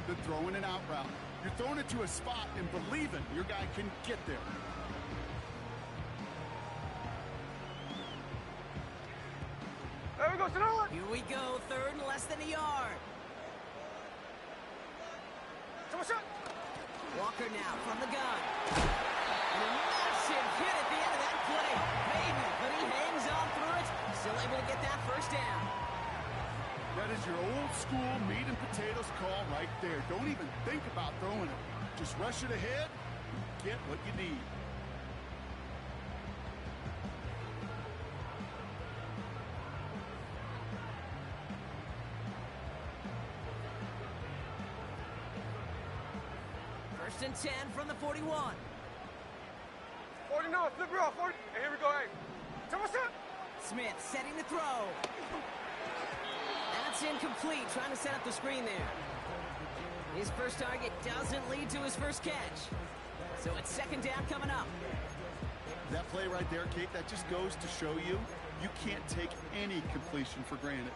than throwing an out route. You're throwing it to a spot and believing your guy can get there. There we go, Sonora. Here we go, third and less than a yard. Walker now from the gun. And a massive hit at the end of that play. Maybe, but he hangs on through it. Still able to get that first down. That is your old school meat and potatoes call right there. Don't even think about throwing it. Just rush it ahead and get what you need. First and 10 from the 41. 49, flip it off, 40. And here we go, hey. Smith setting the throw. That's incomplete, trying to set up the screen there. His first target doesn't lead to his first catch. So it's second down coming up. That play right there, Kate, that just goes to show you, you can't take any completion for granted.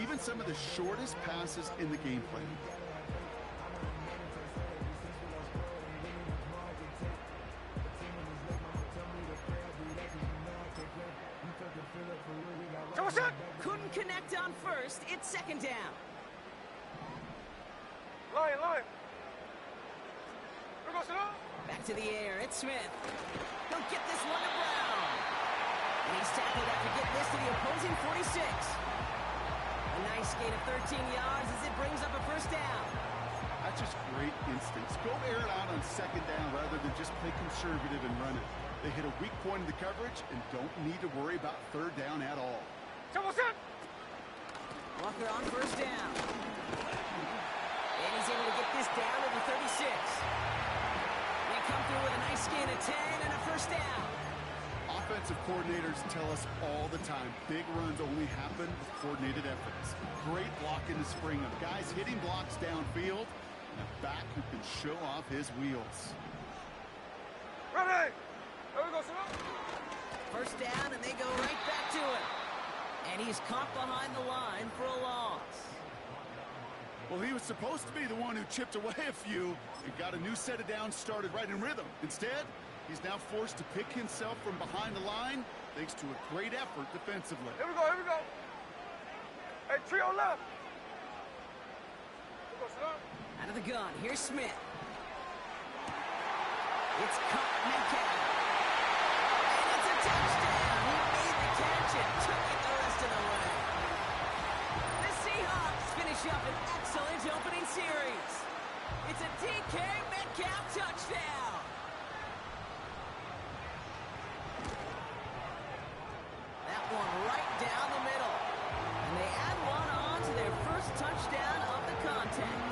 Even some of the shortest passes in the game plan. Couldn't connect on first. It's second down. Line. Here we go, Sonora. Back to the air. It's Smith. He'll get this one to Brown. And he's tackled after getting this to the opposing 46. A nice gain of 13 yards as it brings up a first down. That's just great instincts. Go air it out on second down rather than just play conservative and run it. They hit a weak point in the coverage and don't need to worry about third down at all. Walker on first down. And he's able to get this down to the 36. They come through with a nice gain of 10 and a first down. Offensive coordinators tell us all the time, big runs only happen with coordinated efforts. Great blocking to spring them. Guys hitting blocks downfield, and a back who can show off his wheels. Ready. There we go, Sonora. First down, and they go right back to it. And he's caught behind the line for a loss. Well, he was supposed to be the one who chipped away a few and got a new set of downs started right in rhythm. Instead, he's now forced to pick himself from behind the line thanks to a great effort defensively. Here we go. Hey, trio left. Here we go, Sonora. Out of the gun, here's Smith. It's caught Metcalf. And it's a touchdown. He made the catch and took it the rest of the way. The Seahawks finish up an excellent opening series. It's a DK Metcalf touchdown. That one right down the middle. And they add one on to their first touchdown of the contest.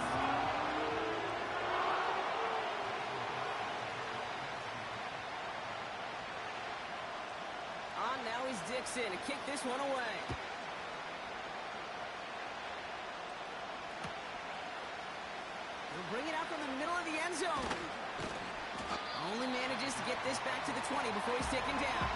Now he's Dixon to kick this one away. He'll bring it out from the middle of the end zone. Only manages to get this back to the 20 before he's taken down.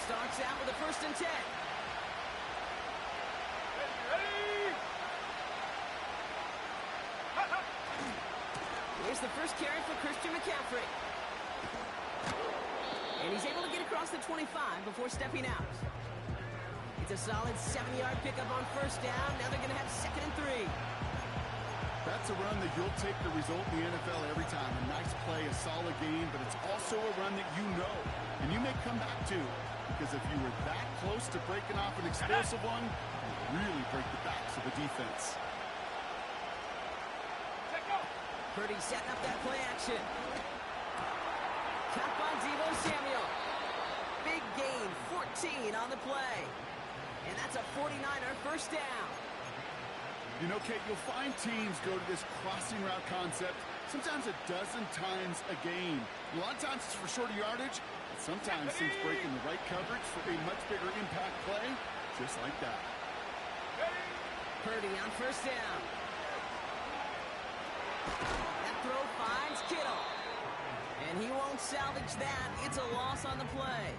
Starts out with a first and 10. Here's the first carry for Christian McCaffrey. And he's able to get across the 25 before stepping out. It's a solid 7-yard pickup on first down. Now they're going to have second and 3. That's a run that you'll take the result in the NFL every time. A nice play, a solid game, but it's also a run that you know, and you may come back to. Because if you were that close to breaking off an explosive one, you really break the backs of the defense. Purdy setting up that play action. Caught by Deebo Samuel. Big gain, 14 on the play. And that's a 49er first down. You know, Kate, you'll find teams go to this crossing route concept sometimes a dozen times a game. A lot of times it's for shorter yardage. Sometimes things break in the right coverage for a much bigger impact play, just like that. Purdy on first down. That throw finds Kittle. And he won't salvage that. It's a loss on the play.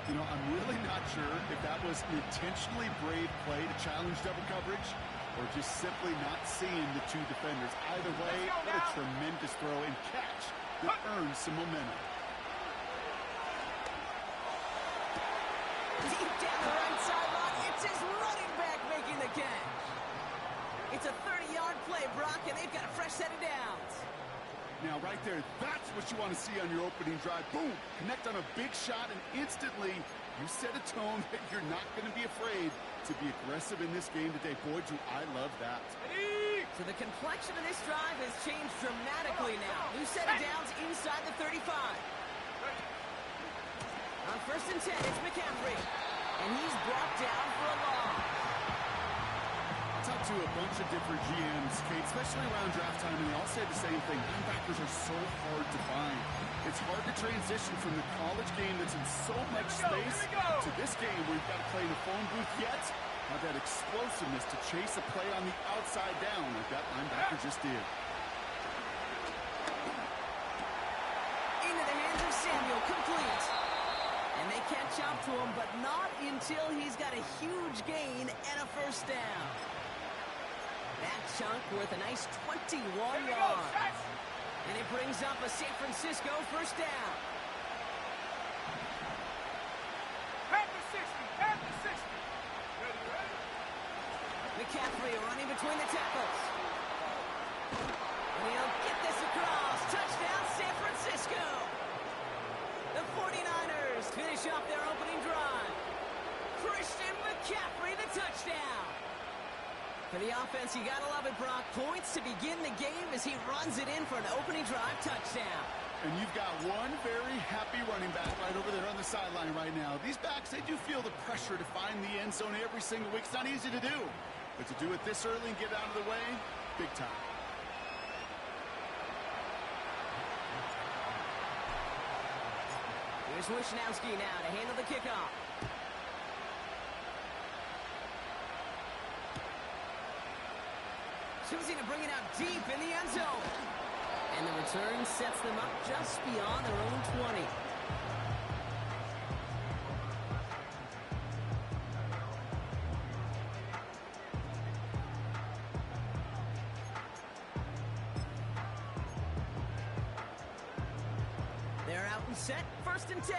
You know, I'm really not sure if that was an intentionally brave play to challenge double coverage or just simply not seeing the two defenders. Either way, what a tremendous throw and catch that earns some momentum. Deep down the right sideline, it's his running back making the catch. It's a 30-yard play, Brock, and they've got a fresh set of downs. Now, right there, that's what you want to see on your opening drive. Boom! Connect on a big shot, and instantly you set a tone that you're not going to be afraid to be aggressive in this game today. Boy, do I love that. So the complexion of this drive has changed dramatically now. New set of downs inside the 35. On first and 10, it's McCaffrey. And he's brought down for a loss. Talked to a bunch of different GMs, Kate, especially around draft time, and they all say the same thing. Linebackers are so hard to find. It's hard to transition from the college game that's in so much space to this game where you've got to play in a phone booth yet have that explosiveness to chase a play on the outside down like that linebacker just did. Into the hands of Samuel, complete. And they catch up to him, but not until he's got a huge gain and a first down. That chunk worth a nice 21 yards. And it brings up a San Francisco first down. Back to 60. Back to 60. McCaffrey running between the tackles. And he'll get this across. Touchdown, San Francisco. The 49ers finish off their opening drive. Christian McCaffrey, the touchdown. For the offense, you gotta love it, Brock. Points to begin the game as he runs it in for an opening drive touchdown. And you've got one very happy running back right over there on the sideline right now. These backs, they do feel the pressure to find the end zone every single week. It's not easy to do. But to do it this early and get out of the way, big time. Here's Wishnowski now to handle the kickoff. Choosing to bring it out deep in the end zone. And the return sets them up just beyond their own 20. They're out and set, first and 10.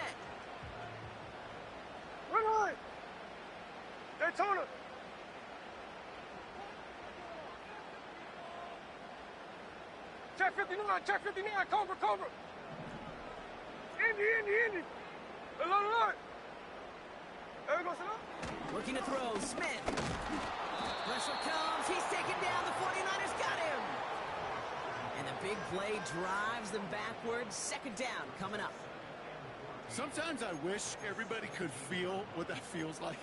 Run on! Daytona! Check 59, check 59, Cobra, Cobra! Indy! Alert! There we go, son. Looking to throw, Smith. Pressure comes, he's taken down, the 49ers got him. And the big play drives them backwards, second down coming up. Sometimes I wish everybody could feel what that feels like.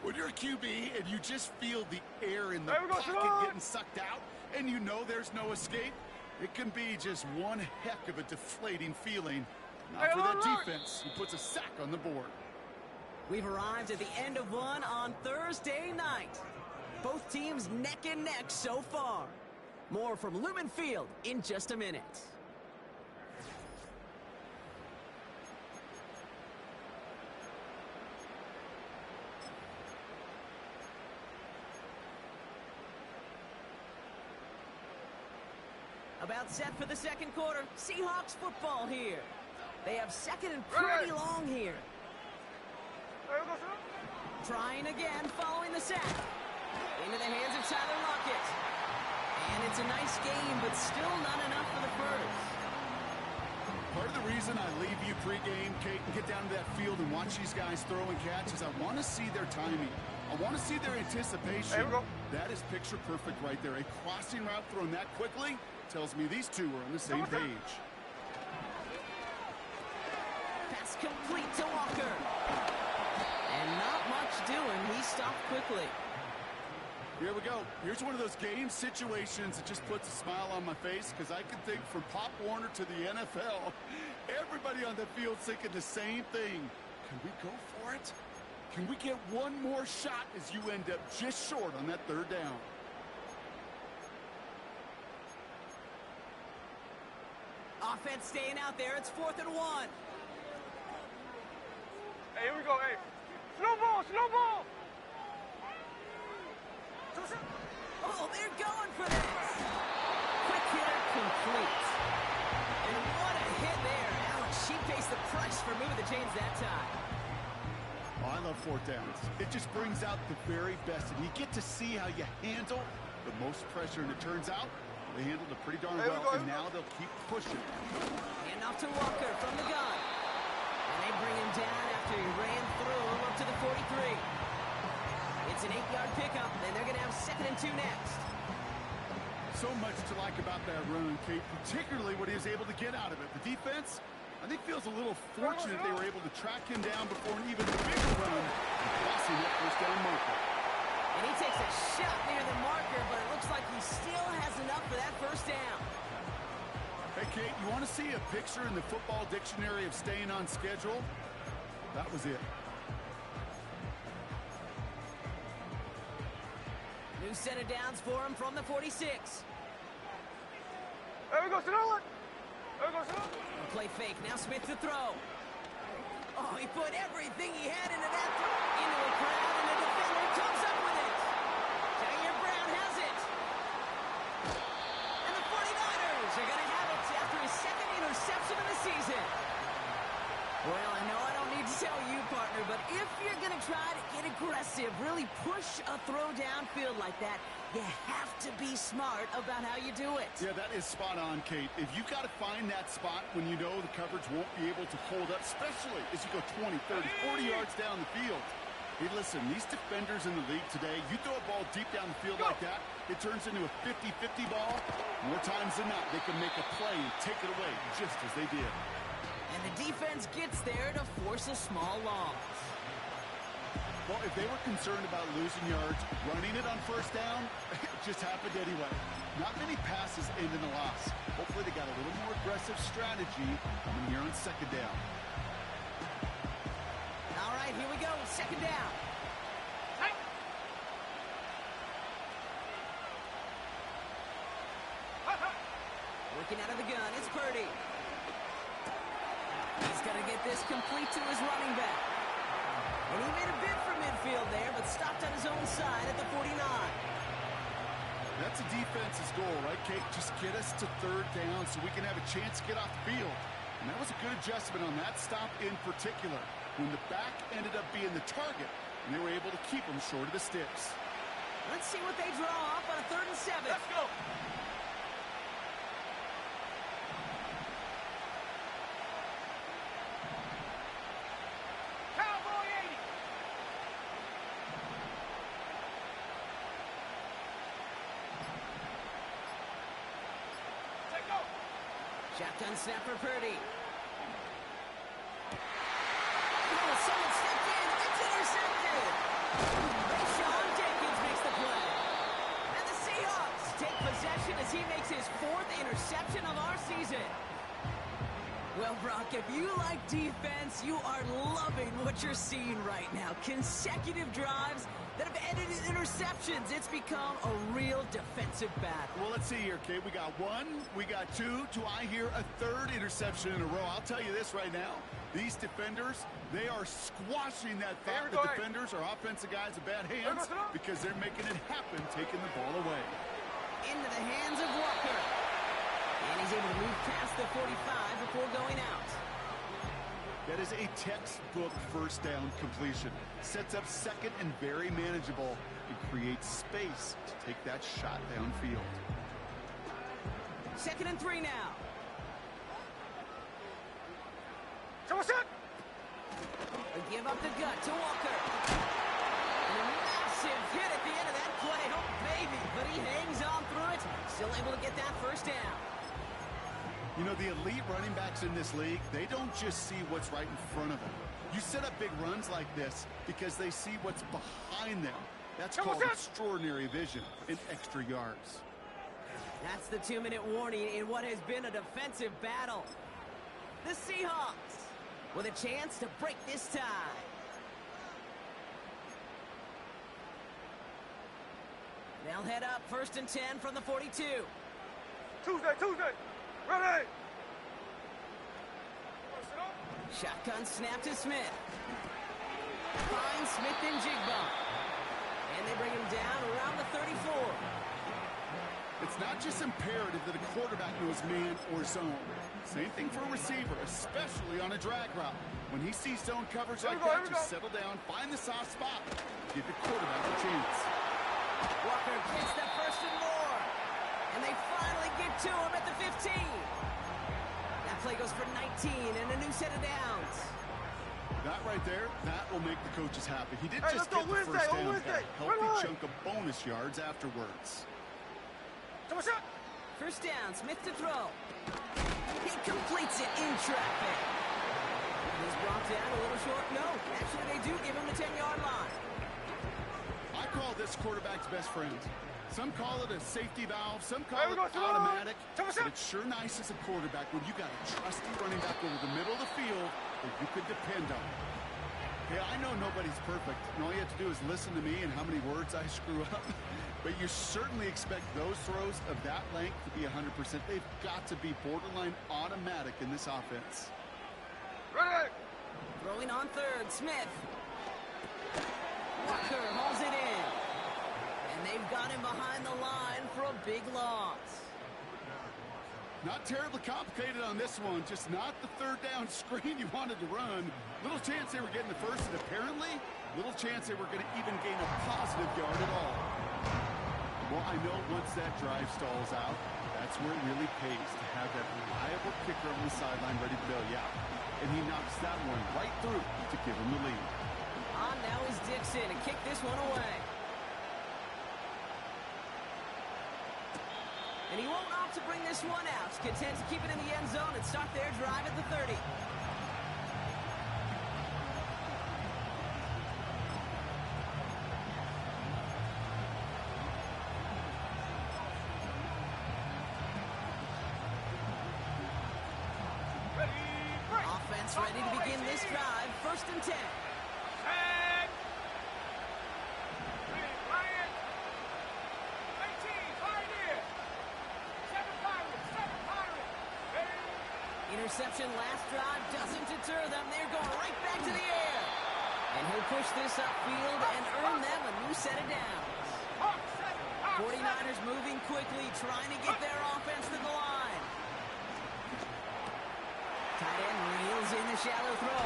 When you're a QB and you just feel the air in the pocket getting sucked out and you know there's no escape, it can be just one heck of a deflating feeling. Not for that defense, who puts a sack on the board. We've arrived at the end of one on Thursday night. Both teams neck and neck so far. More from Lumen Field in just a minute. About set for the second quarter. Seahawks football here. They have second and pretty long here. There we go, son. Trying again following the sack. Into the hands of Tyler Lockett. And it's a nice game, but still not enough for the first. Part of the reason I leave you pregame, Kate, and get down to that field and watch these guys throw and catch is I want to see their timing. I want to see their anticipation. There we go. That is picture perfect right there. A crossing route thrown that quickly tells me these two are on the same page. Pass complete to Walker. And not much doing. He stopped quickly. Here we go. Here's one of those game situations that just puts a smile on my face because I can think from Pop Warner to the NFL, everybody on the field thinking the same thing. Can we go for it? Can we get one more shot as you end up just short on that third down? Offense staying out there. It's 4th and 1. Hey, here we go. Hey, slow ball, slow ball. Oh, they're going for this. Quick hitter complete. And what a hit there. Ouch, she pays the price for moving the chains that time. Oh, I love 4th downs. It just brings out the very best. And you get to see how you handle the most pressure. And it turns out they handled it pretty darn well. And now they'll keep pushing. Hand off to Walker from the gun. And they bring him down after he ran through him up to the 43. It's an 8-yard pickup, and they're going to have 2nd and 2 next. So much to like about that run, Kate, particularly what he was able to get out of it. The defense, I think, feels a little fortunate they were able to track him down before an even bigger run and crossing that first down marker. And he takes a shot near the marker, but it looks like he still has enough for that first down. Hey, Kate, you want to see a picture in the football dictionary of staying on schedule? That was it. New set of downs for him from the 46. There we go, Sonoma. There we go, Sonoma. Play fake. Now Smith to throw. Oh, he put everything he had into that throw. Into a crowd, and the defender comes up with it. Jair Brown has it. And the 49ers are going to have it after his 2nd interception of the season. Well, I know I don't need to tell you, partner, but if you're going to try to get aggressive, really push a throw downfield like that, you have to be smart about how you do it. Yeah, that is spot on, Kate. If you've got to find that spot when you know the coverage won't be able to hold up, especially as you go 20, 30, 40 yards down the field. Hey, listen, these defenders in the league today, you throw a ball deep down the field like that, it turns into a 50-50 ball. More times than not, they can make a play and take it away, just as they did. And the defense gets there to force a small loss. Well, if they were concerned about losing yards, running it on first down, it just happened anyway. Not many passes end in a loss. Hopefully they got a little more aggressive strategy coming here on 2nd down. All right, here we go. 2nd down. Working out of the gun, it's Purdy. He's got to get this complete to his running back. And he made a bid for midfield there, but stopped on his own side at the 49. That's a defense's goal, right, Kate? Just get us to 3rd down so we can have a chance to get off the field. And that was a good adjustment on that stop in particular, when the back ended up being the target, and they were able to keep him short of the sticks. Let's see what they draw up on a 3rd and 7. Let's go. Shotgun snap for Purdy. Oh, someone stepped in. It's intercepted. Rashawn Jenkins makes the play. And the Seahawks take possession as he makes his 4th interception of our season. Well, Brock, if you like defense, you are loving what you're seeing right now. Consecutive drives that have ended in interceptions. It's become a real defensive battle. Well, let's see here, Kate. We got 1, we got 2. Do I hear a 3rd interception in a row? I'll tell you this right now. These defenders, they are squashing that thought that defenders are offensive guys with bad hands because they're making it happen, taking the ball away. Into the hands of Walker. And he's able to move past the 45 before going out. That is a textbook first down completion. Sets up 2nd and very manageable and creates space to take that shot downfield. 2nd and 3 now. They give up the gut to Walker. And a massive hit at the end of that play. Oh, baby. But he hangs on through it. Still able to get that first down. You know, the elite running backs in this league, they don't just see what's right in front of them. You set up big runs like this because they see what's behind them. That's called extraordinary vision in extra yards. That's the 2-minute warning in what has been a defensive battle. The Seahawks with a chance to break this tie. They'll head up 1st and 10 from the 42. Tuesday. Ready. Shotgun snap to Smith. Finds Smith and Jigba. And they bring him down around the 34. It's not just imperative that a quarterback knows man or zone. Same thing for a receiver, especially on a drag route. When he sees zone coverage like that, just settle down, find the soft spot. Give the quarterback a chance. Walker gets the 1st and more. And they finally get to him at the 15. That play goes for 19 and a new set of downs. That right there, that will make the coaches happy. He didn't just get the first down, healthy chunk of bonus yards afterwards. 1st down, Smith to throw. He completes it in traffic. He's brought down a little short. No, actually they do give him the 10-yard line. I call this quarterback's best friend. Some call it a safety valve, some call it automatic. But it's sure nice as a quarterback when you got a trusty running back over the middle of the field that you could depend on. Yeah, I know nobody's perfect, and all you have to do is listen to me and how many words I screw up. But you certainly expect those throws of that length to be 100%. They've got to be borderline automatic in this offense. Ready. Throwing on 3rd, Smith. Walker hauls it in. And they've got him behind the line for a big loss. Not terribly complicated on this one, just not the 3rd down screen you wanted to run. Little chance they were getting the first, and apparently, little chance they were going to even gain a positive yard at all. Well, I know once that drive stalls out, that's where it really pays to have that reliable kicker on the sideline ready to bail you out. And he knocks that one right through to give him the lead. On now is Dixon to kick this one away. And he won't opt to bring this one out. Content to keep it in the end zone and start their drive at the 30. Offense ready to begin this drive. 1st and 10. Interception last drive doesn't deter them. They're going right back to the air. And he'll push this upfield and earn them a new set of downs. 49ers moving quickly, trying to get their offense to the line. Tight end reels in the shallow throw.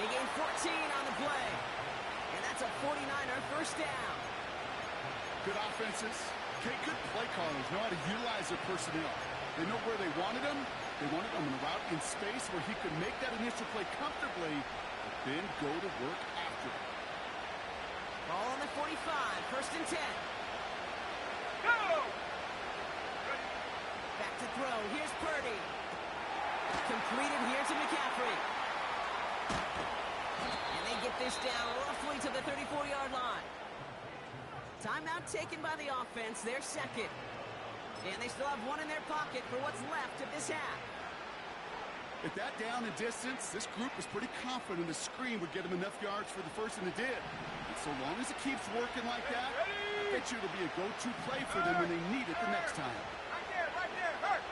They gain 14 on the play. And that's a 49er 1st down. Good offenses. Okay, good play callers know how to utilize their personnel. They know where they wanted them. They wanted him in a route in space where he could make that initial play comfortably, but then go to work after it. Ball on the 45, 1st and 10. Go! Back to throw. Here's Purdy. Completed here to McCaffrey. And they get this down roughly to the 34-yard line. Timeout taken by the offense, their 2nd. And they still have one in their pocket for what's left of this half. At that down and distance, this group was pretty confident a screen would get them enough yards for the first, and it did. And so long as it keeps working like that, I bet you it'll be a go-to play for them when they need it the next time. Right there, hurt.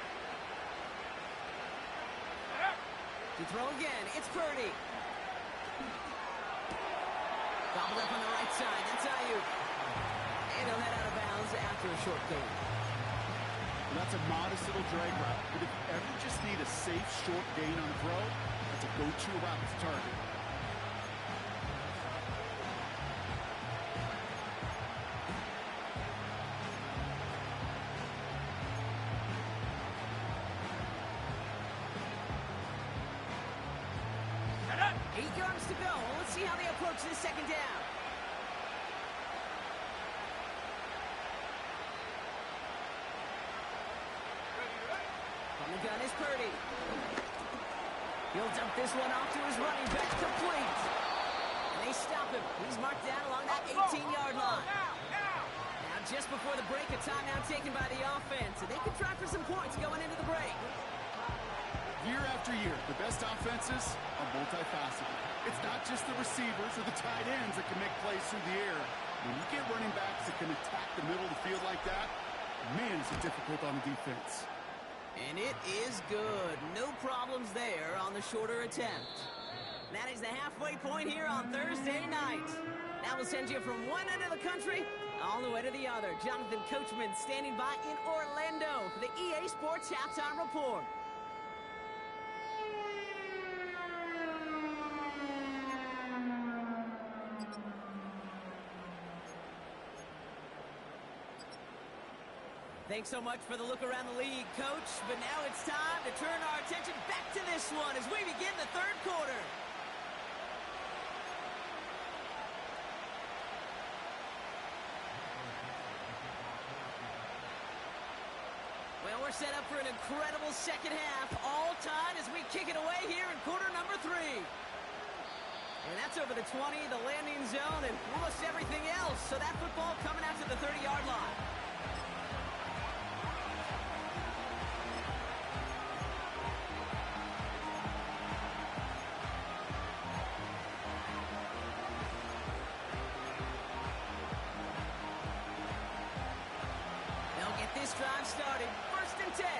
To throw again, it's Purdy. Gobbled up on the right side, that's Ayuk. And he'll head out of bounds after a short gain. Well, that's a modest little drag route, but if you ever just need a safe, short gain on a throw, that's a go-to route to target. Eight yards to go. Let's see how they approach this 2nd down. From the gun is Purdy. He'll dump this one off to his running back, complete. And they stop him. He's marked down along that 18-yard line. just before the break, a timeout taken by the offense, and they can try for some points going into the break. Year after year, the best offenses are multifaceted. It's not just the receivers or the tight ends that can make plays through the air. When you get running backs that can attack the middle of the field like that, man, is it difficult on the defense. And it is good. No problems there on the shorter attempt. That is the halfway point here on Thursday night. That will send you from one end of the country all the way to the other. Jonathan Coachman standing by in Orlando for the EA Sports Halftime Report. Thanks so much for the look around the league, Coach. But now it's time to turn our attention back to this one as we begin the third quarter. Well, we're set up for an incredible second half. All time as we kick it away here in quarter number 3. And that's over the 20, the landing zone, and almost everything else. So that football coming out to the 30-yard line. They'll get this drive started. 1st and 10.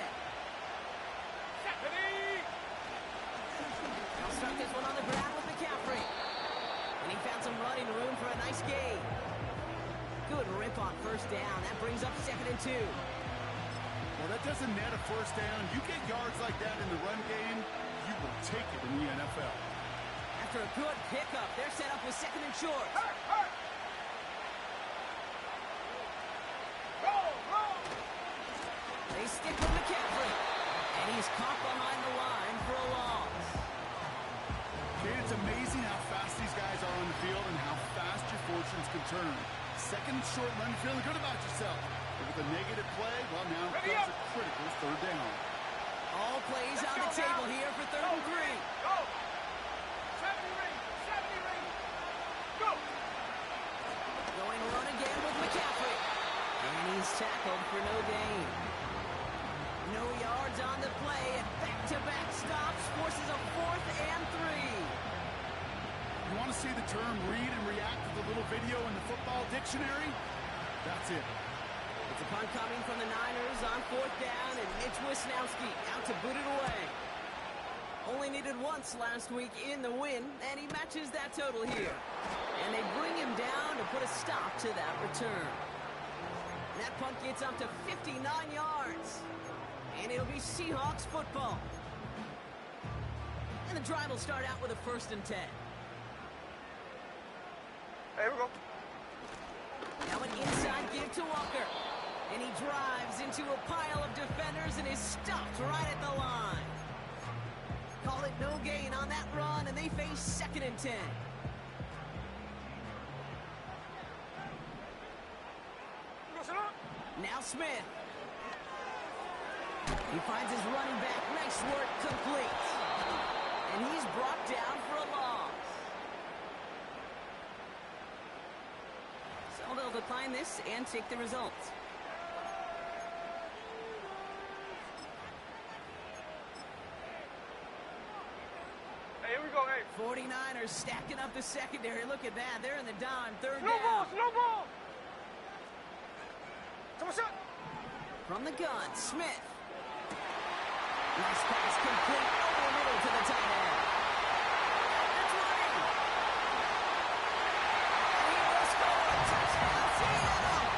They'll start this one on the ground with McCaffrey. And he found some running room for a nice gain. Good rip on 1st down. That brings up 2nd and 2. Well, that doesn't net a 1st down. You get yards like that in the run game, you will take it in the NFL. After a good pickup, they're set up with 2nd and short. They stick with McCaffrey. And he's caught behind the line for a loss. Okay, it's amazing how fast these guys are on the field and how fast your fortunes can turn. 2nd and short run, feeling good about yourself. But with a negative play, well, now comes a critical 3rd down. All plays on the table here for 3rd and 3. Go! 70 ring! 70 ring! Go! Going run again with McCaffrey. And he's tackled for no gain. No yards on the play, and back-to-back stops forces a 4th and 3. You want to see the term read and react to the little video in the football dictionary? That's it. It's a punt coming from the Niners on 4th down, and Mitch Wisnowski out to boot it away. Only needed once last week in the win, and he matches that total here. And they bring him down to put a stop to that return. That punt gets up to 59 yards. And it'll be Seahawks football. And the drive will start out with a 1st and 10. Here we go. Now an inside give to Walker. And he drives into a pile of defenders and is stopped right at the line. Call it no gain on that run, and they face 2nd and 10. Now Smith. He finds his running back. Nice work, complete. And he's brought down for a loss. So they'll decline this and take the results. Hey, here we go, hey. 49ers stacking up the secondary. Look at that. They're in the dime. 3rd Slow ball, down. slow ball. Come on, shot. From the gun, Smith. Nice pass complete over the middle to the tight end. That's right. And he will score. Touchdown, Seattle.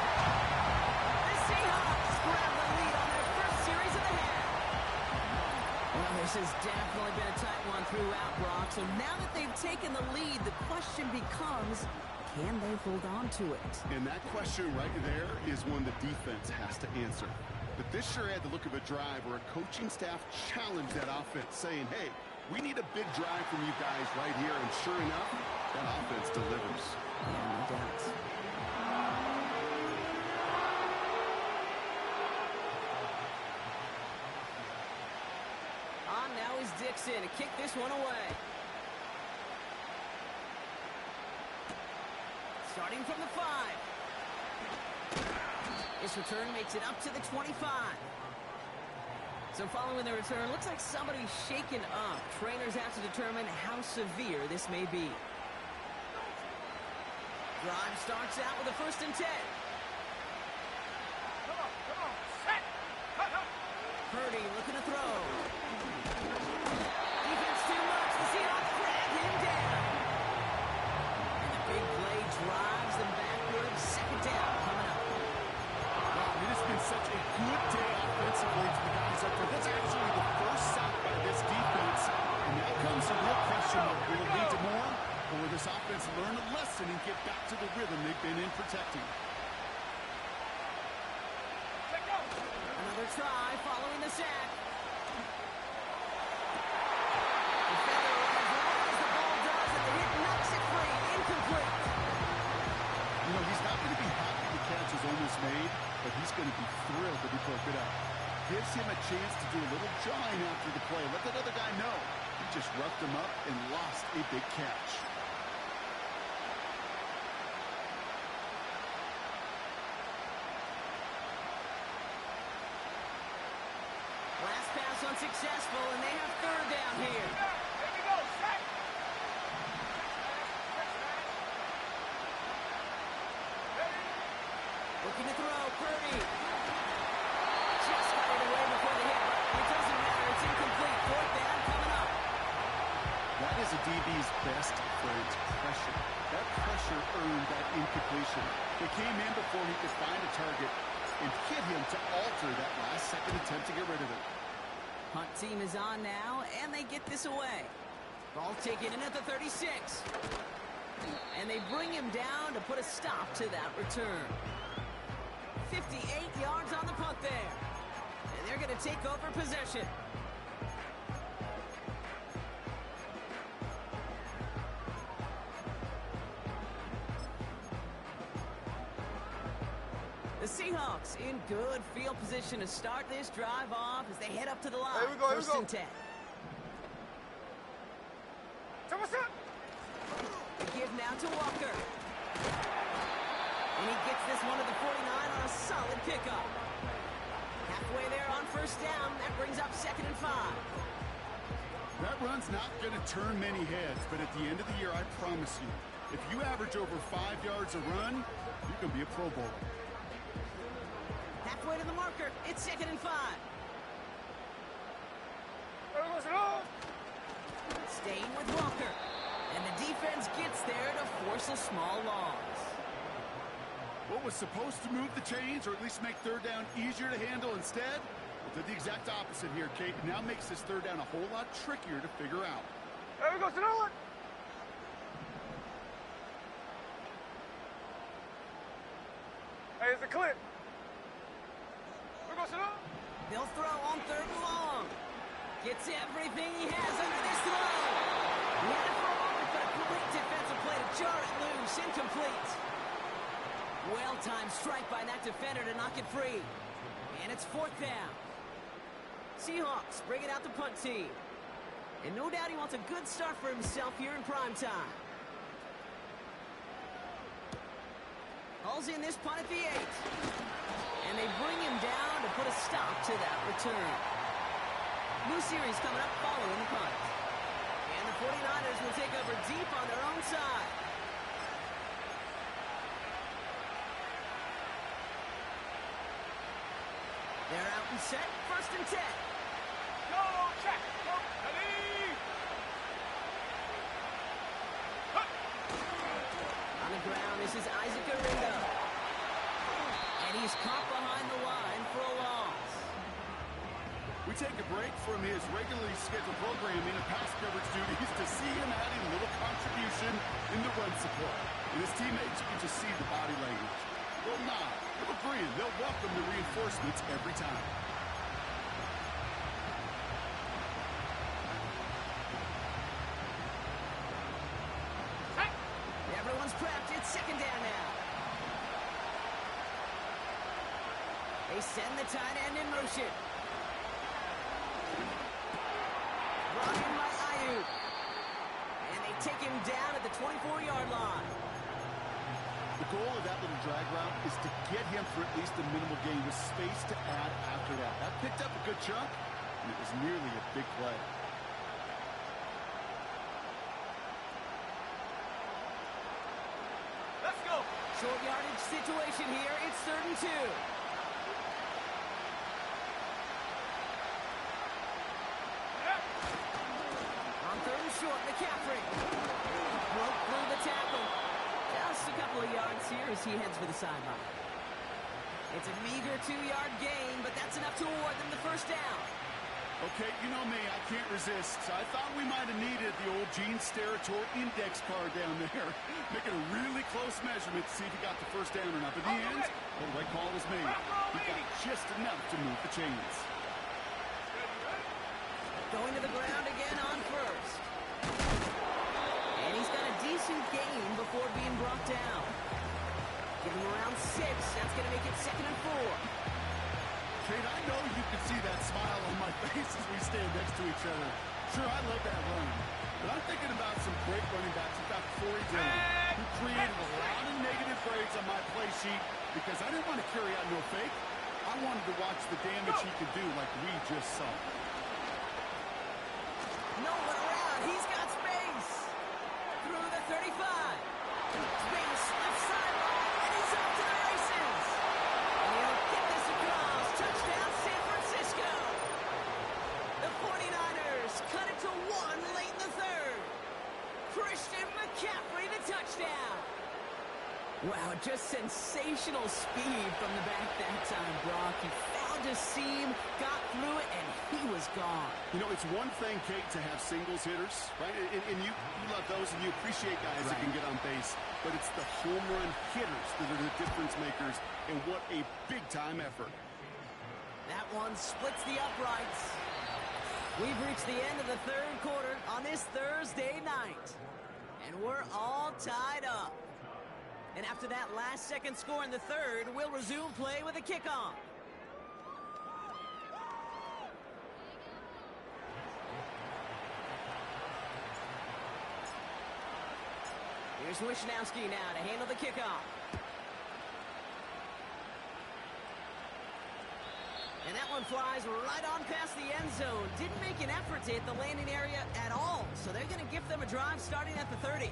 The Seahawks grab the lead on their 1st series of the half. Well, this has definitely been a tight one throughout, Brock. So now that they've taken the lead, the question becomes, can they hold on to it? And that question right there is one the defense has to answer. But this sure had the look of a drive where a coaching staff challenged that offense, saying, hey, we need a big drive from you guys right here. And sure enough, that offense delivers. Yeah, no doubt. On now is Dixon to kick this one away. Starting from the 5. This return makes it up to the 25. So following the return, looks like somebody's shaken up. Trainers have to determine how severe this may be. Drive starts out with a 1st and 10. Come on, set, cut, cut. Purdy looking to throw. Defense too much. The Seahawks drag him down. And the big play drives them backwards. 2nd down coming up. Wow, it has been such a good day offensively for the guys up there. That's actually the first sack by this defense. And now comes the real question mark. Will it lead to more? Or will this offense learn a lesson and get back to the rhythm they've been in protecting? Another try following the sack. Defender runs right as the ball does, and the hit knocks it free. Incomplete. You know, he's not going to be happy the catch is almost made, but he's going to be thrilled that he broke it up. Gives him a chance to do a little jawing after the play. Let that other guy know. He just roughed him up and lost a big catch. Last pass unsuccessful, and they have 3rd down here. Here we go, set. Looking to throw, Purdy. Just got it away before the hit. It doesn't matter, it's incomplete. 4th down coming up. That is a DB's best friend, pressure. That pressure earned that incompletion. They came in before he could find a target and hit him to alter that last-second attempt to get rid of it. Punt team is on now, and they get this away. Ball taken in at the 36. And they bring him down to put a stop to that return. 58 yards on the punt there. And they're going to take over possession. The Seahawks in good field position to start this drive off as they head up to the line. Here we go, here we 1st go. and 10. What's up? The give now to Walker. And he gets this one to the 49 on a solid pickup. Halfway there on 1st down. That brings up 2nd and 5. That run's not going to turn many heads, but at the end of the year, I promise you, if you average over 5 yards a run, you can be a Pro Bowler. Halfway to the marker. It's 2nd and 5. Here we go, slow. Staying with Walker. And the defense gets there to force a small loss. What was supposed to move the chains, or at least make 3rd down easier to handle instead, did the exact opposite here, Kate. Now makes this 3rd down a whole lot trickier to figure out. Here we go, slow. Hey, it's a clip. Here we go, slow. They'll throw on 3rd and long. Gets everything he has under this throw. He had it for a moment, but a quick defensive play to jar it loose. Incomplete. Well-timed strike by that defender to knock it free. And it's 4th down. Seahawks bring it out the punt team. And no doubt he wants a good start for himself here in prime time. Hauls in this punt at the 8. And they bring him down to put a stop to that return. New series coming up following the punt. And the 49ers will take over deep on their own side. They're out and set. 1st and 10. Go, check. Go, ready. Hut. On the ground, this is Isaac Arinda. And he's caught behind the line for a loss. We take a break from his regularly scheduled programming and pass coverage duties to see him adding a little contribution in the run support. And his teammates, you can just see the body language. They'll nod, they'll agree, they'll welcome the reinforcements every time. Everyone's prepped. It's 2nd down now. They send the tight end in motion. Brought in by Ayuk. And they take him down at the 24-yard line. The goal of that little drag route is to get him for at least a minimal gain with space to add after that. That picked up a good chunk, and it was nearly a big play. Let's go. Short yardage situation here. It's 3rd and 2. On 3rd and short, McCaffrey broke through the tackle. Just a couple of yards here as he heads for the sideline. It's a meager 2-yard gain, but that's enough to award them the first down. Okay, you know me, I can't resist. I thought we might have needed the old Gene Steratore index card down there. Making a really close measurement to see if he got the first down or not. But in the end, the right call was made. He got just enough to move the chains. Going to the ground again on 1st. And he's got a decent gain before being brought down. Give him around 6. That's going to make it 2nd and 4. Kate, I know you can see that smile on my face as we stand next to each other. Sure, I love that run. But I'm thinking about some great running backs. We've got Corey Dillon, who created a lot of negative grades on my play sheet because I didn't want to carry out no fake. I wanted to watch the damage he could do like we just saw. No one around. He's got space. Through the 35. Space left sideline, and he's off to the races. And he'll get this across. Touchdown, San Francisco. The 49ers cut it to 1 late in the 3rd. Christian McCaffrey, the touchdown. Wow, just sensational speed from the back that time, Brock. He found a seam, got through it, and he was gone. You know, it's one thing, Kate, to have singles hitters, right? And you love those, and you appreciate guys that can get on base. But it's the home run hitters that are the difference makers, and what a big-time effort. That one splits the uprights. We've reached the end of the 3rd quarter on this Thursday night. And we're all tied up. And after that last-second score in the 3rd, we'll resume play with a kickoff. Here's Wishnowski now to handle the kickoff. And that one flies right on past the end zone. Didn't make an effort to hit the landing area at all. So they're going to give them a drive starting at the 30.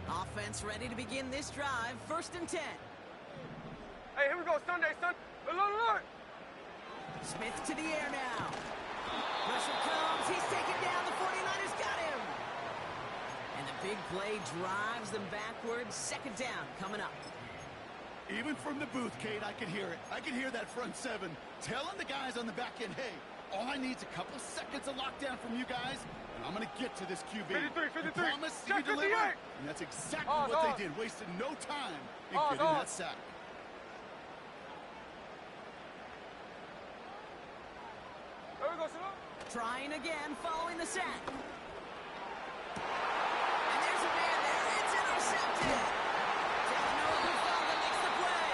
Offense ready to begin this drive. 1st and 10. Hey, here we go. Sunday, son. Look. Smith to the air now. Pressure comes. He's taken down. The 49ers got him. And the big play drives them backwards. 2nd down coming up. Even from the booth, Kate, I could hear it. I could hear that front 7 telling the guys on the back end, hey, all I need is a couple seconds of lockdown from you guys, and I'm going to get to this QB. 53. I promise you deliver. And that's exactly what they did. Wasted no time in getting that sack. There we go, son. Trying again following the sack. And there's a man there. It's intercepted. Talanoa Hufanga makes the play.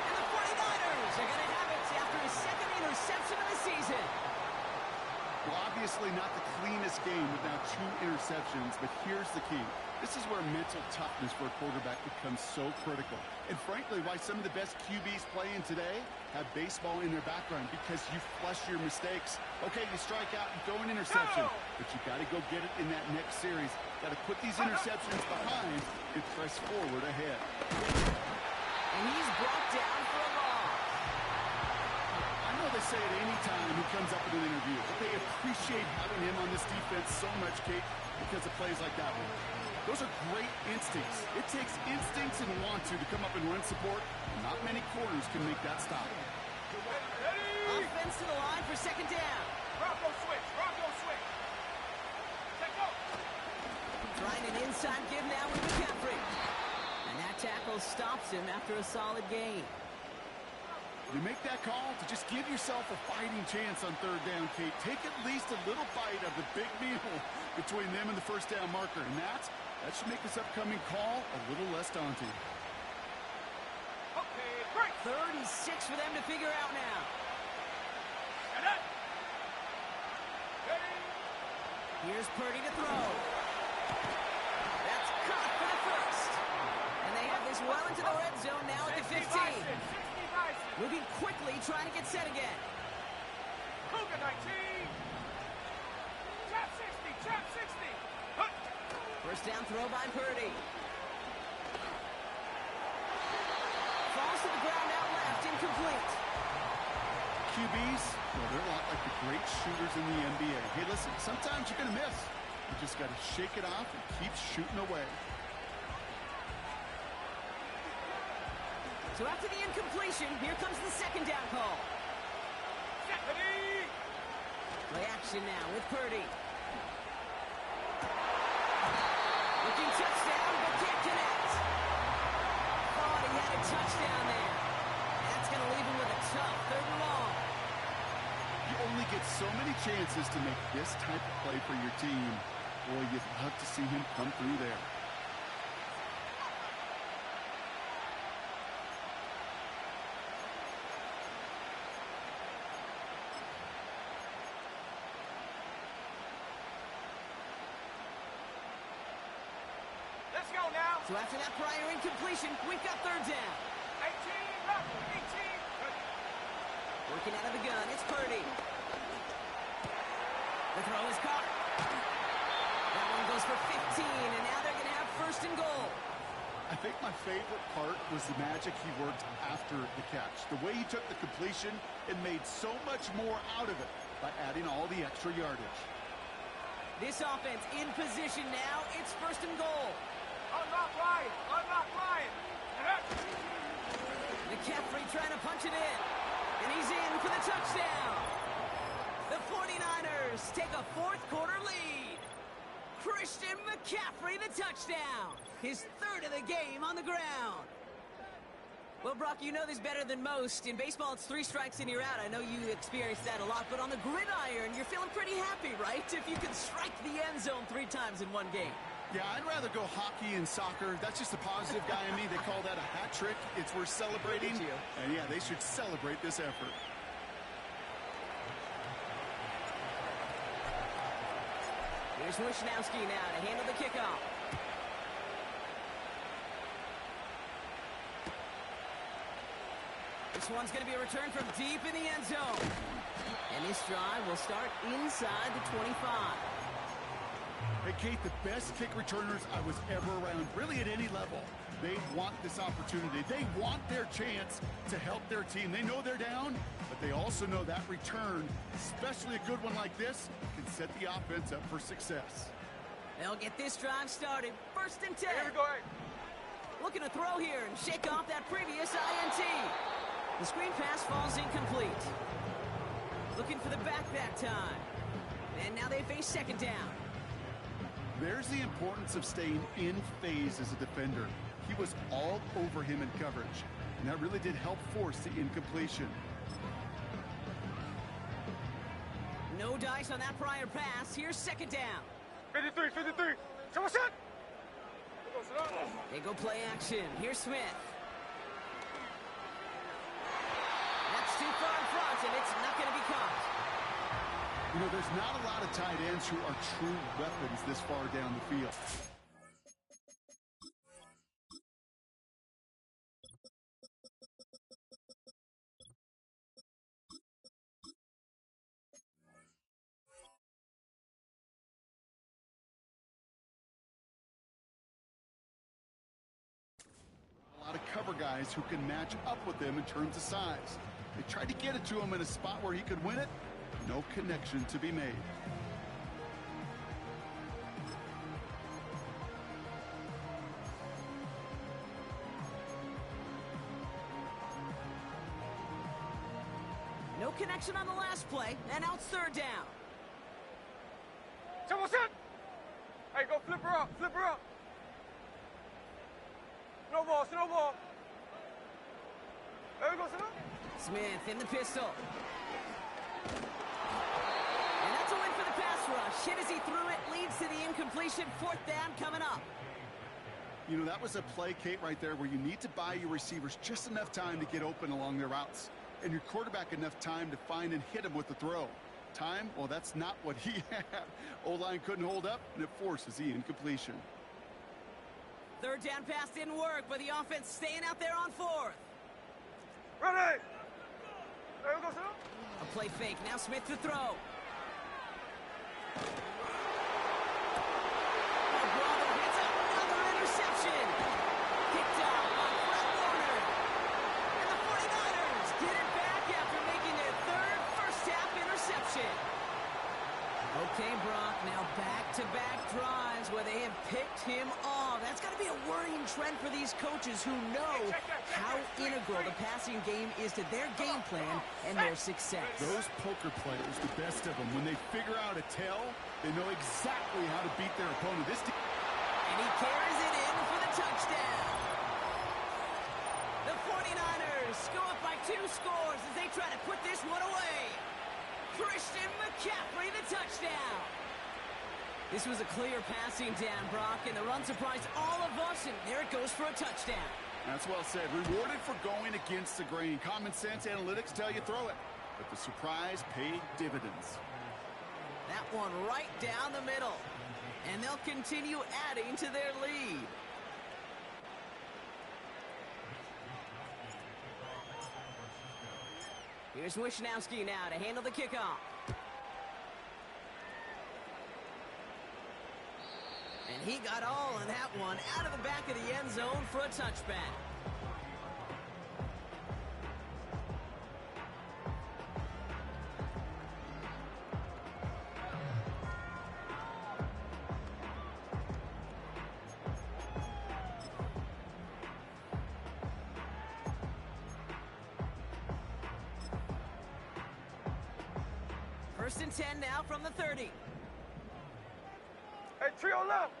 And the 49ers are going to have it after his 2nd interception of the season. Well, obviously not the cleanest game with now 2 interceptions, but here's the key. This is where mental toughness for a quarterback becomes so critical. And frankly, why some of the best QBs playing today have baseball in their background, because you flush your mistakes. Okay, you strike out, you throw an interception, but you got to go get it in that next series. Got to put these interceptions behind and press forward ahead. And he's brought down for a loss. I know they say it any time he comes up in an interview, but they appreciate having him on this defense so much, Kate, because of plays like that one. Those are great instincts. It takes instincts and want to come up and run support. Not many corners can make that stop. Offense to the line for 2nd down. Rocco switch. Take go. Trying an inside give now with McCaffrey. And that tackle stops him after a solid gain. You make that call to just give yourself a fighting chance on 3rd down, Kate. Take at least a little bite of the big meal between them and the 1st down marker. And that should make this upcoming call a little less daunting. Okay, great. 3rd and 6 for them to figure out now. And that. Here's Purdy to throw. That's Moving quickly, trying to get set again. Cougar 19. Trap 60, trap 60. Huh. First down throw by Purdy. Falls to the ground out left, incomplete. QBs, well, they're a lot like the great shooters in the NBA. Hey, listen, sometimes you're going to miss. You just got to shake it off and keep shooting away. So after the incompletion, here comes the second down call. Stephanie. Play action now with Purdy. Looking touchdown, but can't connect. Thought he had a touchdown there. That's going to leave him with a tough third and long. You only get so many chances to make this type of play for your team. Boy, you'd love to see him come through there. Let's go now. So after that prior incompletion, we've got third down. 18, left, 18. Working out of the gun, it's Purdy. The throw is caught. That one goes for 15, and now they're going to have first and goal. I think my favorite part was the magic he worked after the catch. The way he took the completion and made so much more out of it by adding all the extra yardage. This offense in position now. It's first and goal. Unlock Ryan. Unlock Ryan. McCaffrey trying to punch it in. And he's in for the touchdown. The 49ers take a fourth quarter lead. Christian McCaffrey, the touchdown. His third of the game on the ground. Well, Brock, you know this better than most. In baseball, it's 3 strikes and you're out. I know you experienced that a lot, but on the gridiron, you're feeling pretty happy, right? If you can strike the end zone 3 times in one game. Yeah, I'd rather go hockey and soccer. That's just a positive guy in me. They call that a hat trick. It's worth celebrating. And yeah, they should celebrate this effort. Here's Wishnowski now to handle the kickoff. This one's going to be a return from deep in the end zone. And this drive will start inside the 25. Hey, Kate, the best kick returners I was ever around, really at any level. They want this opportunity. They want their chance to help their team. They know they're down, but they also know that return, especially a good one like this, can set the offense up for success. They'll get this drive started. First and 10. Here we go. Looking to throw here and shake off that previous INT. The screen pass falls incomplete. Looking for the back that time. And now they face second down. There's the importance of staying in phase as a defender. He was all over him in coverage, and that really did help force the incompletion. No dice on that prior pass. Here's second down. 53, 53. Come on, shot. They go play action. Here's Smith. That's too far in front, and it's not going to be caught. You know, there's not a lot of tight ends who are true weapons this far down the field. A lot of cover guys who can match up with them in terms of size. They tried to get it to him in a spot where he could win it. No connection to be made. No connection on the last play, and out third down. Come on, shot. Hey, go flip her up. Flip her up. Snowball, snowball. There we go, snowball. Smith in the pistol. And that's a win for the pass rush. Hit as he threw it, leads to the incompletion. Fourth down coming up. You know, that was a play, Kate, right there where you need to buy your receivers just enough time to get open along their routes. And your quarterback enough time to find and hit him with the throw. Time? Well, that's not what he had. O-line couldn't hold up, and it forces the incompletion. Third down pass didn't work, but the offense staying out there on fourth. Ready. There we go, sir. A play fake. Now Smith to throw. Oh, brother hits another interception. Picked up by Fred Warner. And the 49ers get it back after making their third first-half interception. Okay, Brock, now back-to-back drives where they have picked him off. That's got to be a worrying trend for these coaches who know how integral the passing game is to their game plan and their success. Those poker players, the best of them, when they figure out a tell, they know exactly how to beat their opponent. And he carries it in for the touchdown. The 49ers go up by 2 scores as they try to put this one away. Christian McCaffrey, the touchdown. This was a clear passing down, Brock, and the run surprised all of us, and there it goes for a touchdown. That's well said. Rewarded for going against the grain. Common sense analytics tell you throw it, but the surprise paid dividends. That one right down the middle, and they'll continue adding to their lead. Here's Wishnowski now to handle the kickoff. And he got all in that one out of the back of the end zone for a touchback. First and 10 now from the 30. Hey, trio left.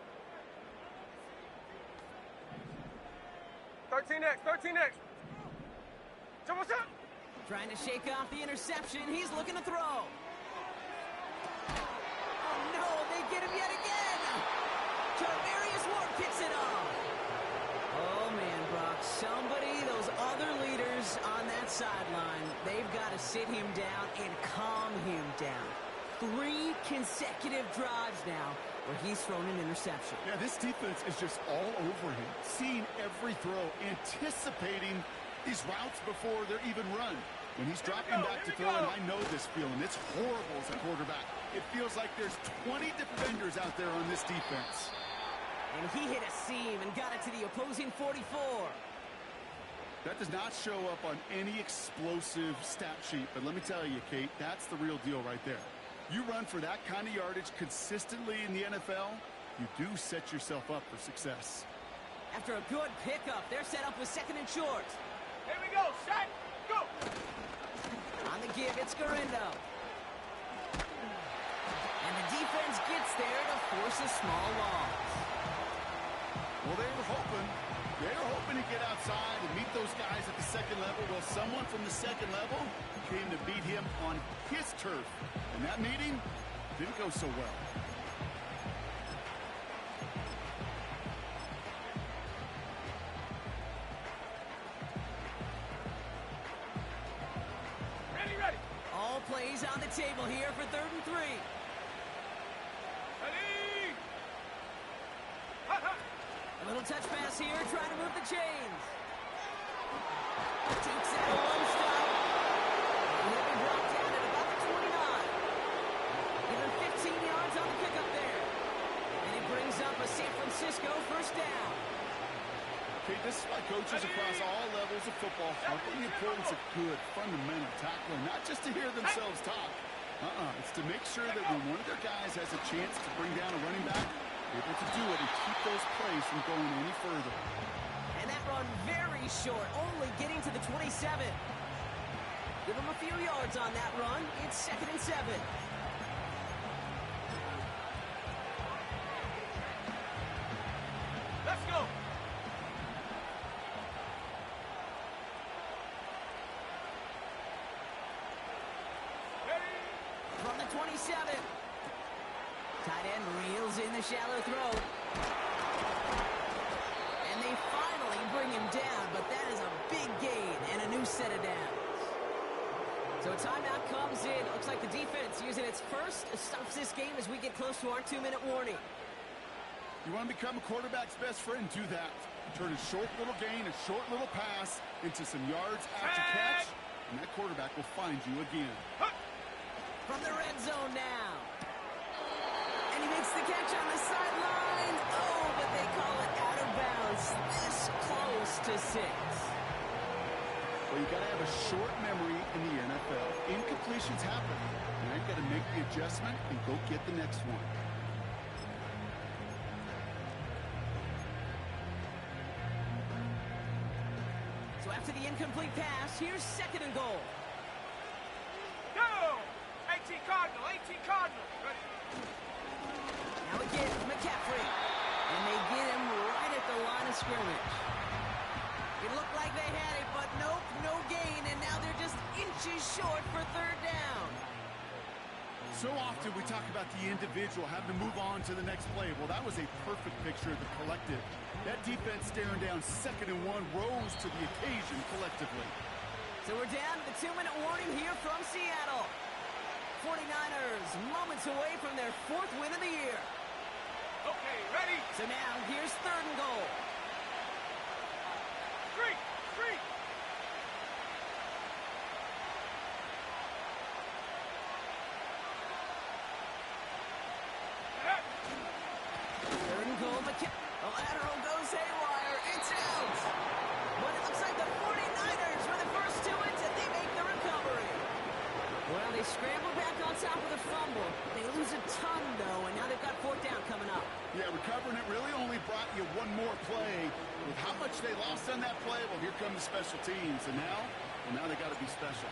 13X, 13X. Jump shot. Trying to shake off the interception. He's looking to throw. Oh, no, they get him yet again. Charvarius Ward picks it off. Oh, man, Brock, somebody, those other leaders on that sideline, they've got to sit him down and calm him down. 3 consecutive drives now where he's thrown an interception. Yeah, this defense is just all over him, seeing every throw, anticipating these routes before they're even run. When he's dropping back to throw, and I know this feeling, it's horrible as a quarterback. It feels like there's 20 defenders out there on this defense. And he hit a seam and got it to the opposing 44. That does not show up on any explosive stat sheet, but let me tell you, Kate, that's the real deal right there. You run for that kind of yardage consistently in the NFL, you do set yourself up for success. After a good pickup, they're set up with 2nd and short. Here we go, shot, go. On the give, it's Garindo. And the defense gets there to force a small loss. Well, they were hoping to get outside and meet those guys at the 2nd level. Well, someone from the 2nd level came to beat him on his turf. And that meeting didn't go so well. Ready. All plays on the table here for 3rd and 3. Ready. A little touch pass here, trying to move the chains. Takes that one stop. He'll be brought down at about the 29. Even 15 yards on the pickup there. And he brings up a San Francisco first down. Okay, this is why coaches across all levels of football harp on the importance of good, fundamental tackling, not just to hear themselves talk. It's to make sure that when one of their guys has a chance to bring down a running back, they're able to do it and keep those plays from going any further. And that run very short, only getting to the 27. Give him a few yards on that run. It's 2nd and 7. Let's go. Ready. From the 27. Tight end reels in the shallow throw. And they finally bring him down, but that is a big gain and a new set of downs. So a timeout comes in. Looks like the defense using its first stops this game as we get close to our 2-minute warning. You want to become a quarterback's best friend, do that. Turn a short little gain, a short little pass into some yards after catch, and that quarterback will find you again. From the red zone now. And he makes the catch on the sideline. Oh, but they call it out of bounds. This close to 6. Well, you got to have a short memory in the NFL. Incompletions happen. Now you got to make the adjustment and go get the next one. So after the incomplete pass, here's 2nd and goal. Go! 18 Cardinal, 18 Cardinal. Ready? Now again, McCaffrey. And they get him right at the line of scrimmage. It looked like they had it, but nope, no gain, and now they're just inches short for 3rd down. So often we talk about the individual having to move on to the next play. Well, that was a perfect picture of the collective. That defense staring down 2nd and 1 rose to the occasion collectively. So we're down to the 2-minute warning here from Seattle. 49ers moments away from their 4th win of the year. Okay, ready? So now here's 3rd and goal. 3, 3. Third and goal, the lateral goes haywire. It's out. But it looks like the 49ers were the first to it, and they make the recovery. Well, they scramble back on top of the fumble. They lose a ton, though, and now they've got 4th down coming up. Yeah, recovering it really only brought you one more play. With how much they lost on that play, well, here come the special teams. And now they got to be special.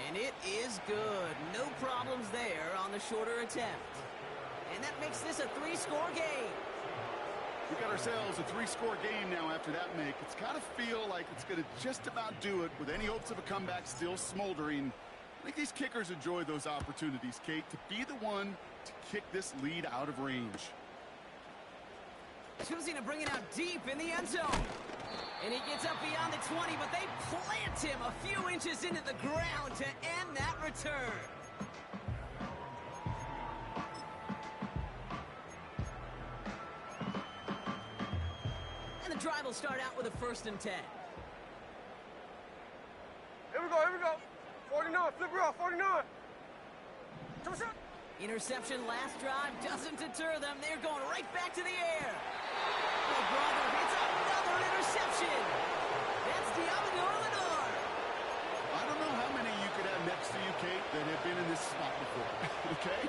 And it is good. No problems there on the shorter attempt. And that makes this a 3-score game. We got ourselves a 3-score game now after that make. It's got to feel like it's going to just about do it with any hopes of a comeback still smoldering. I think these kickers enjoy those opportunities, Kate, to be the one to kick this lead out of range. Choosing to bring it out deep in the end zone. And he gets up beyond the 20, but they plant him a few inches into the ground to end that return. And the drive will start out with a 1st and 10. Here we go. 49, flip it off, 49. Come on, shot. Interception last drive doesn't deter them. They're going right back to the air. Oh, brother, it's another interception. That's Diablo Lenore. I don't know how many you could have next to you, Kate, that have been in this spot before, okay?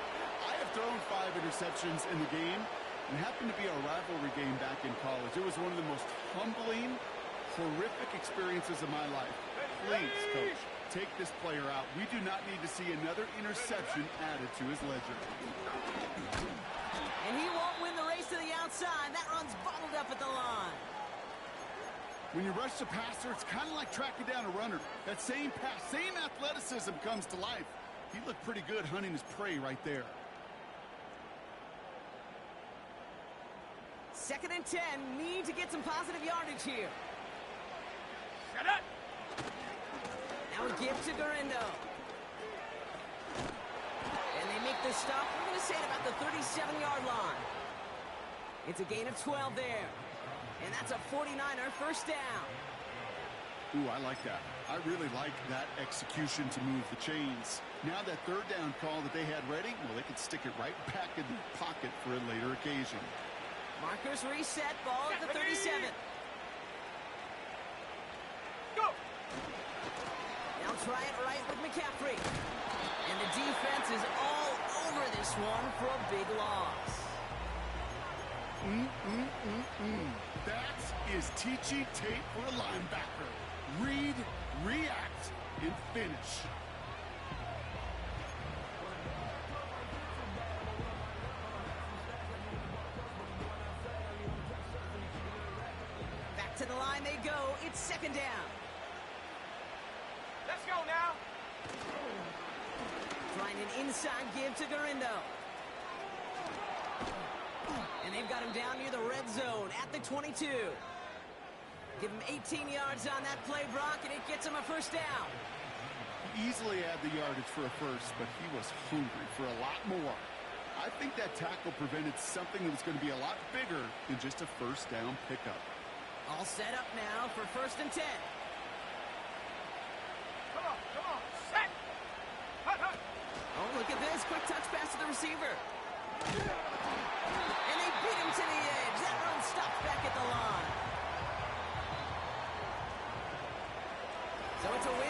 I have thrown 5 interceptions in the game, and it happened to be a rivalry game back in college. It was one of the most humbling, horrific experiences of my life. Please, Coach, take this player out. We do not need to see another interception added to his ledger. And he won't win the race to the outside. That run's bottled up at the line. When you rush the passer, it's kind of like tracking down a runner. That same pass, same athleticism comes to life. He looked pretty good hunting his prey right there. 2nd and 10. Need to get some positive yardage here. Shut up. Now a give to Garindo. And they make the stop. We're going to say at about the 37-yard line. It's a gain of 12 there. And that's a 49er 1st down. Ooh, I like that. I really like that execution to move the chains. Now that 3rd down call that they had ready, well, they can stick it right back in the pocket for a later occasion. Markers reset, ball at the 37. Go. Now try it right with McCaffrey. And the defense is all over this one for a big loss. That is teaching tape for a linebacker. Read, react, and finish. Back to the line they go. It's 2nd down. Let's go now. Trying an inside give to Garindo. And they've got him down near the red zone at the 22. Give him 18 yards on that play, Brock, and it gets him a 1st down. Easily had the yardage for a 1st, but he was hungry for a lot more. I think that tackle prevented something that was going to be a lot bigger than just a 1st down pickup. All set up now for 1st and 10. Come on, set! Hut, hut. Oh, look at this. Quick touch pass to the receiver. And they beat him to the edge. That run stopped back at the line. So it's a win.